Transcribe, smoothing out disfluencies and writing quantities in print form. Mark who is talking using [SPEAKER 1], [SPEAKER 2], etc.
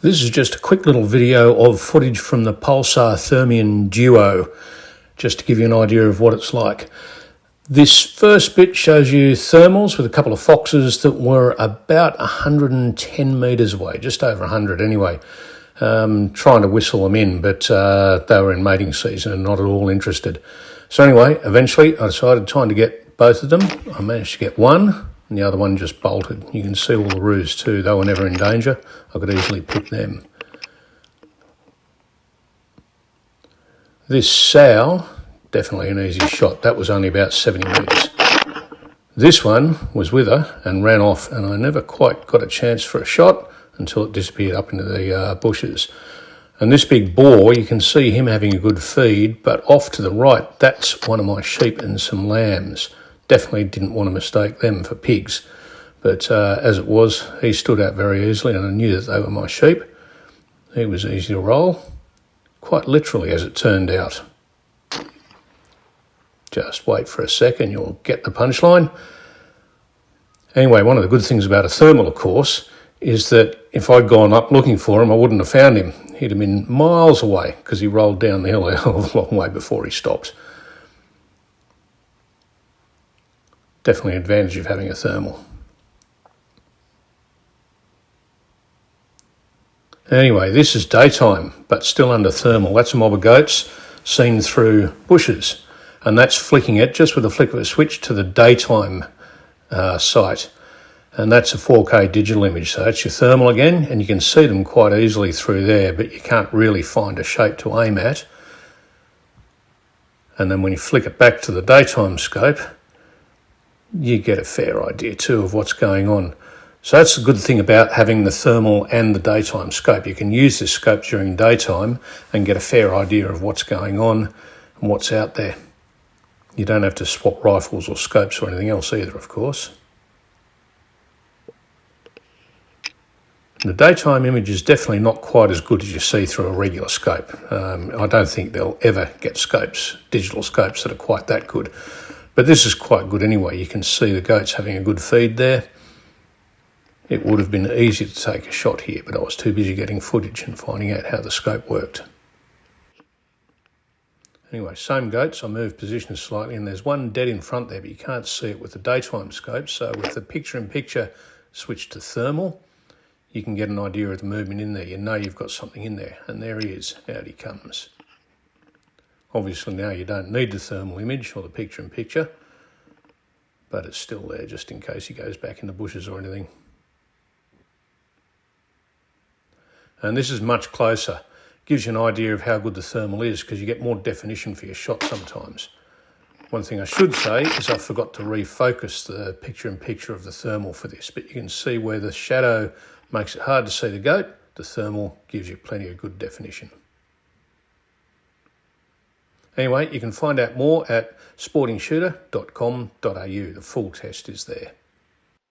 [SPEAKER 1] This is just a quick little video of footage from the Pulsar Thermion Duo, just to give you an idea of what it's like. This first bit shows you thermals with a couple of foxes that were about 110 metres away, just over 100 anyway. Trying to whistle them in, but they were in mating season and not at all interested. So anyway, eventually I decided time to get both of them. I managed to get one, and the other one just bolted. You can see all the roos too. They were never in danger. I could easily pick them. This sow, definitely an easy shot. That was only about 70 metres. This one was with her and ran off, and I never quite got a chance for a shot until it disappeared up into the bushes. And this big boar, you can see him having a good feed, but off to the right, that's one of my sheep and some lambs. Definitely didn't want to mistake them for pigs. But as it was, he stood out very easily, and I knew that they were my sheep. He was easy to roll, quite literally as it turned out. Just wait for a second, you'll get the punchline. Anyway, one of the good things about a thermal, of course, is that if I'd gone up looking for him, I wouldn't have found him. He'd have been miles away because he rolled down the hill a long way before he stopped. Definitely an advantage of having a thermal. Anyway, this is daytime, but still under thermal. That's a mob of goats seen through bushes, and that's flicking it just with a flick of a switch to the daytime sight. And that's a 4K digital image, so that's your thermal again, and you can see them quite easily through there, but you can't really find a shape to aim at. And then when you flick it back to the daytime scope, you get a fair idea too of what's going on. So that's the good thing about having the thermal and the daytime scope. You can use this scope during daytime and get a fair idea of what's going on and what's out there. You don't have to swap rifles or scopes or anything else either, of course. The daytime image is definitely not quite as good as you see through a regular scope. I don't think they'll ever get scopes, digital scopes, that are quite that good. But this is quite good anyway. You can see the goats having a good feed there. It would have been easy to take a shot here, but I was too busy getting footage and finding out how the scope worked. Anyway, same goats. I moved position slightly, and there's one dead in front there, but you can't see it with the daytime scope. So with the picture-in-picture switch to thermal, you can get an idea of the movement in there. You know you've got something in there, and there he is. Out he comes. Obviously now you don't need the thermal image or the picture-in-picture, but it's still there just in case he goes back in the bushes or anything. And this is much closer. Gives you an idea of how good the thermal is because you get more definition for your shot sometimes. One thing I should say is I forgot to refocus the picture-in-picture of the thermal for this, but you can see where the shadow makes it hard to see the goat. The thermal gives you plenty of good definition. Anyway, you can find out more at sportingshooter.com.au. The full test is there.